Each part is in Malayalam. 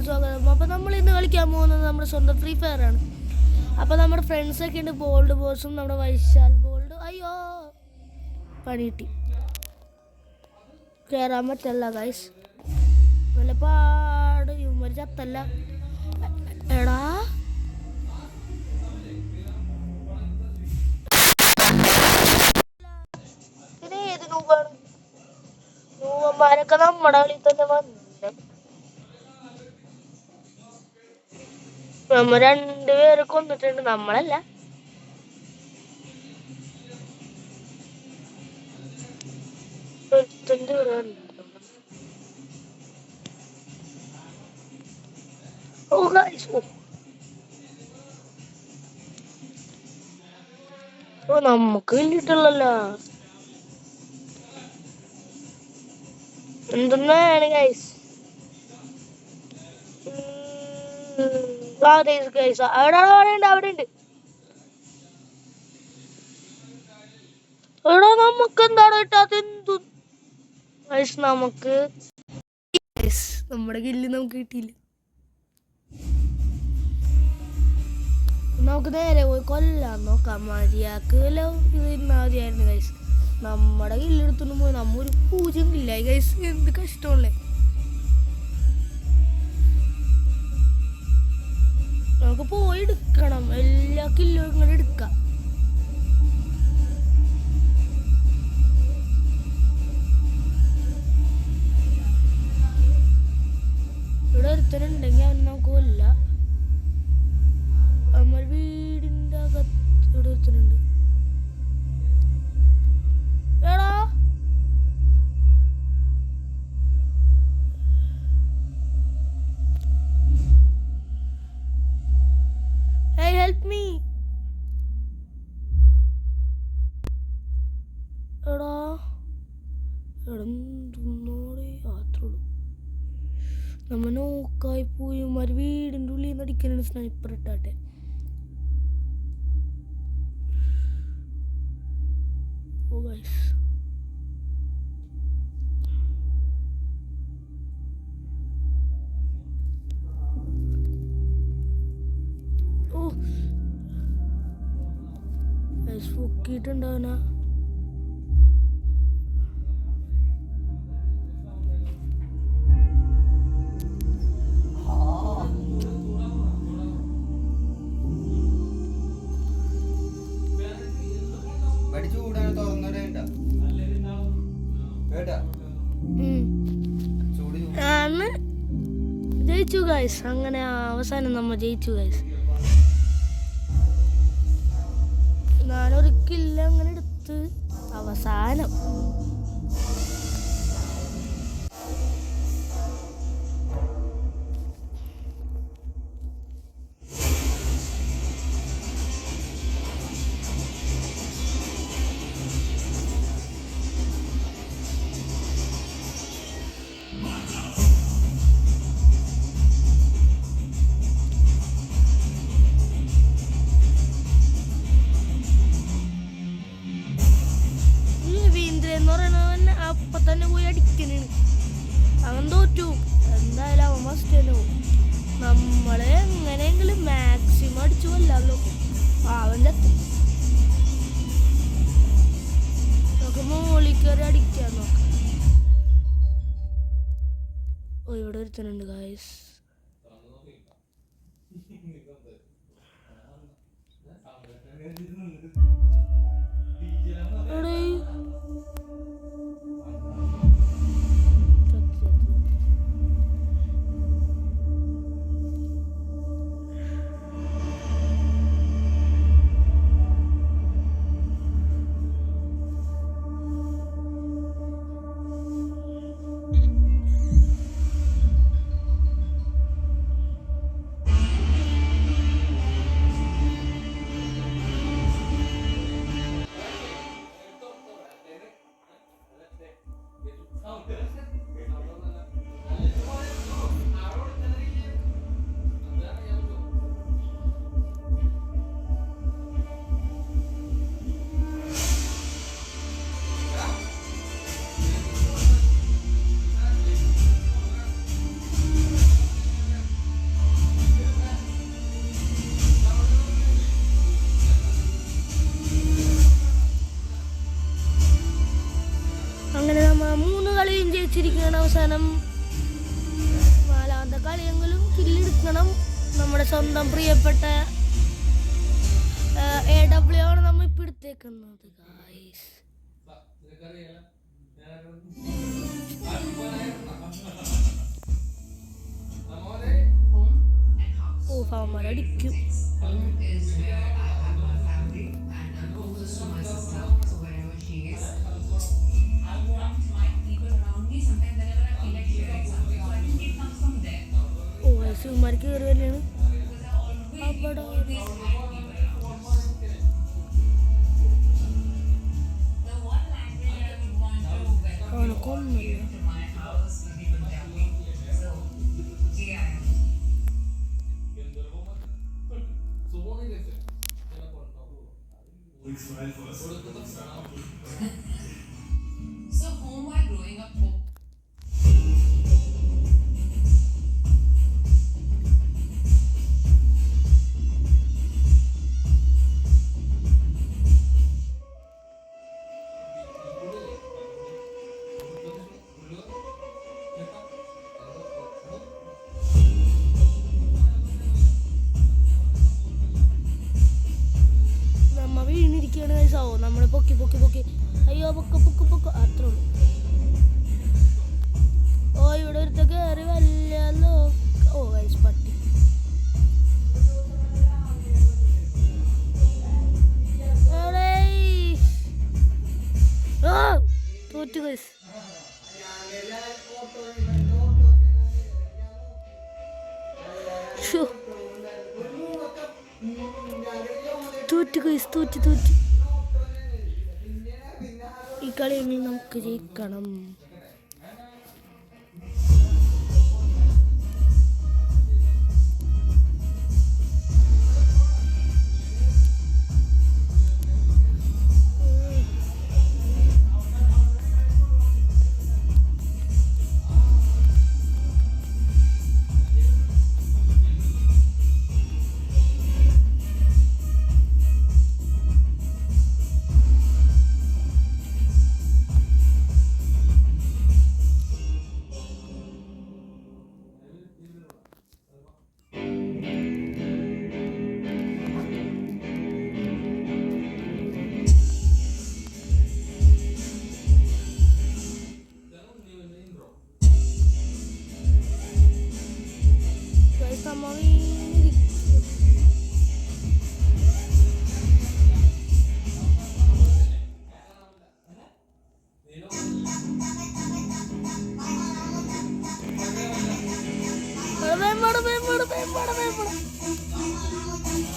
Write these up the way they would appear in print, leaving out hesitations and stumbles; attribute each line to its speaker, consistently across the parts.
Speaker 1: സ്വാഗതം. അപ്പോൾ നമ്മൾ ഇന്ന് കളിക്കാൻ പോകുന്നത് നമ്മുടെ സ്വന്തം ഫ്രീ ഫയർ ആണ്. അപ്പോൾ നമ്മുടെ ഫ്രണ്ട്സൊക്കെ ഉണ്ട്, ബോൾഡ് ബോസും നമ്മുടെ വൈശാൽ ബോൾഡ്. അയ്യോ പണി കിട്ടി, കയറാൻ പറ്റല്ല ഗൈസ്. വല്ല പാട് ഇവന്മാർ ചത്തല്ല. എടാ ഇത് ഏത് നൂവാണ്? നൂവന്മാരൊക്കെ നമ്മുടെ കളി തന്നെ വന്നു. നമ്മ രണ്ടുപേരെ കൊന്നിട്ടുണ്ട്, നമ്മളല്ല. നമുക്ക് വേണ്ടിട്ടുള്ളല്ലോ എന്തെന്നാണ് ഗൈസ്. അവിടെ ഉണ്ട്. എടാ നമുക്ക് എന്താണ് കിട്ടാത്ത? എന്തു ഗൈസ്, നമുക്ക് നമ്മുടെ കില്ല് നമുക്ക് കിട്ടിയില്ല. നമുക്ക് നേരെ പോയി കൊല്ലാൻ നോക്കാം. മര്യാദക്കല്ലോ ഇത് മതിയായിരുന്നു ഗൈസ്. നമ്മുടെ കില്ലെടുത്തോണ്ട് പോയി നമ്മ ഒരു 0 കില്ലായി ഗൈസ്. എന്ത് കഷ്ടമല്ലേ. നമുക്ക് പോയി എടുക്കണം, എല്ലാ കില്ലും ഇങ്ങനെ എടുക്കാം. ഇവിടെ ഒരുത്തനുണ്ടെങ്കിൽ അവന് നമുക്ക് കൊല്ലാം. നമ്മൾ വീടിൻ്റെ അകത്ത് ഇവിടെ ഒരുത്തനുണ്ട്. എടാ hey help me. എടാ എടന്നോടെ യാത്രയുള്ളൂ. നമ്മ നോക്കായി പോയി വീടിൻ്റെ ഉള്ളിൽ നിന്ന് അടിക്കാനാണ് സ്നൈപ്പർ ഇട്ടാട്ടെ. ഓ ഗൈസ്, ഓ ഗൈസ് പൊക്കിയിട്ടുണ്ടാവന. ജയിച്ചു ഗൈസ്. അങ്ങനെ അവസാനം നമ്മ ജയിച്ചു ഗൈസ്. ഞാനൊരു കില്ല് അങ്ങനെ എടുത്ത് അവസാനം അപ്പൊ തന്നെ പോയി അടിക്കണാണ്. അവൻ തോറ്റു. എന്തായാലും അവൻ മസ്റ്റ് തന്നെ പോകും. നമ്മളെ എങ്ങനെയെങ്കിലും മാക്സിമം അടിച്ചു കൊല്ലാമല്ലോ. അവൻ ചത്തി. നമുക്ക് മോളിൽ കയറി അടിക്കാൻ നോക്കാം. ഓ ഇവിടെ ഒരുത്തനുണ്ട് ഗായ്സ്. ശ്രദ്ധിക്കണം. നമ്മുടെ സ്വന്തം പ്രിയപ്പെട്ട AW ആണ് നമ്മൾ ഇപ്പൊ എടുത്തേക്കുന്നത്. ഓ ഫാമരടിക്കും. സുമാർക്ക് കയറി വരെയാണ് അവിടെ കൊന്നില്ല. നമ്മളെ പൊക്കി പൊക്കി പൊക്കി അയ്യോ പൊക്ക പൊക്ക പൊക്ക അത്ര ഉള്ളൂ. ഓ ഇവിടെ ഒരുത്ത കയറി വല്ലല്ലോ. ഓ വയസ്സ് പട്ടി. തോറ്റു വയസ്സ്. തോറ്റു വയസ്സ് തോറ്റു തോറ്റു. ഈ കളി ഇനി നമുക്ക് ജയിക്കണം.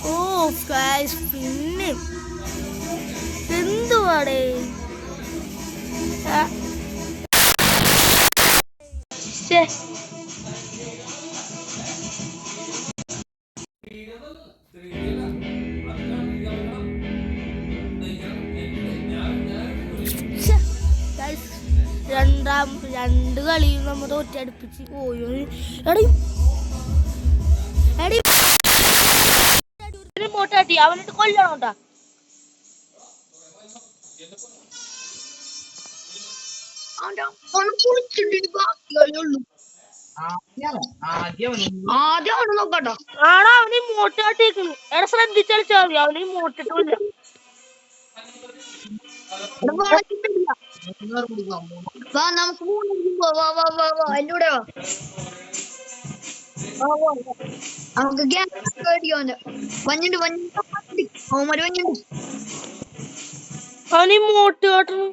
Speaker 1: ഓ ഗൈസ് പിന്നെ എന്തുവാടേ രണ്ട് കളിയും നമ്മൾ തോറ്റടുപ്പിച്ച് പോയോ. മോട്ടാട്ടി അവനിട്ട് കൊല്ലണോട്ടാ. ആദ്യം നോക്കട്ടോ ആണോ അവന് മോട്ടാട്ടിരിക്കുന്നു. എടാ ശ്രദ്ധിച്ചളിച്ചാ മതി. അവന് മോട്ടിട്ടില്ല. അവന് മോട്ട് കാട്ടണം.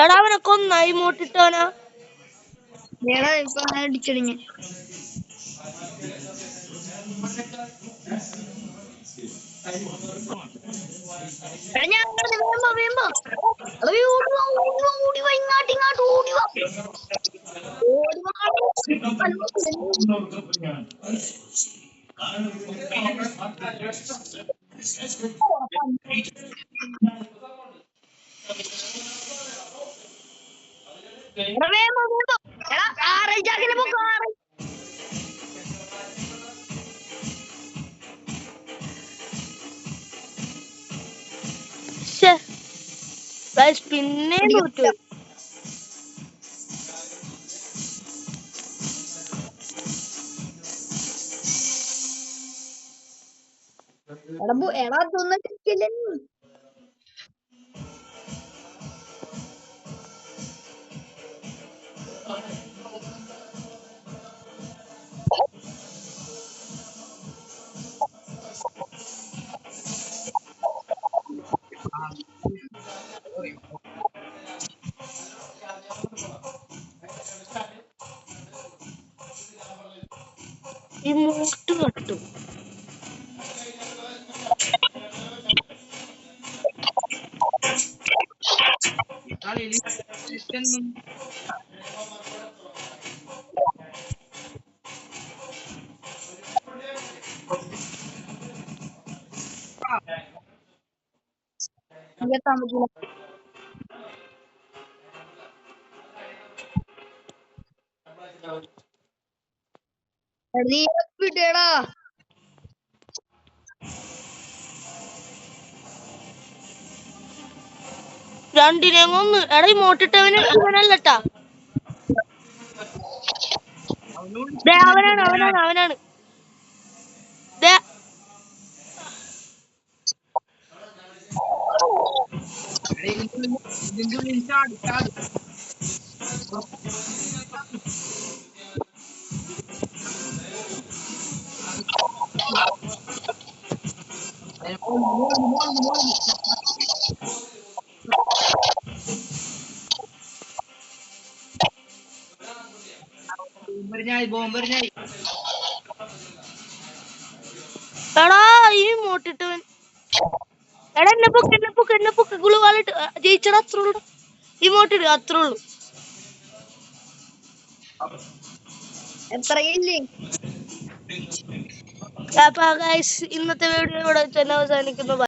Speaker 1: എടാ അവനെ കൊന്നായി മോട്ടിട്ടവനാ. അടിച്ചടിങ്ങ
Speaker 2: എടാ വേഗം പോ, വേഗം പോ. എടാ ആറേജാക്കിന് പോക്കോ ആറ്.
Speaker 1: പിന്നെ തോറ്റു.
Speaker 2: എടാ അതൊന്നും കിട്ടില്ല.
Speaker 1: ഈ മൂട്ട് കട്ടും.
Speaker 2: എത്താൻ പറ്റില്ല. നീ വിടേടാ.
Speaker 1: രണ്ടിനെ കൊന്ന്. എടാ ഈ മോട്ടിട്ടവന് അവനല്ലട്ടാ. അവനാണ് അവനാണ് അവനാണ്. ദേ, എടാ ഈ മോട്ടിട്ടവൻ. എടാ എന്നെ പൊക്ക് ഗുളുവാളിട്ട് ജയിച്ചടാ. അത്ര ഉള്ളു. ഈ മോട്ടിട്ട് അത്ര ഉള്ളു.
Speaker 2: എത്ര ഇല്ലേ?
Speaker 1: അപ്പൊ ഗൈസ് ഇന്നത്തെ വീഡിയോ ഇവിടെ തന്നെ അവസാനിക്കുന്നു.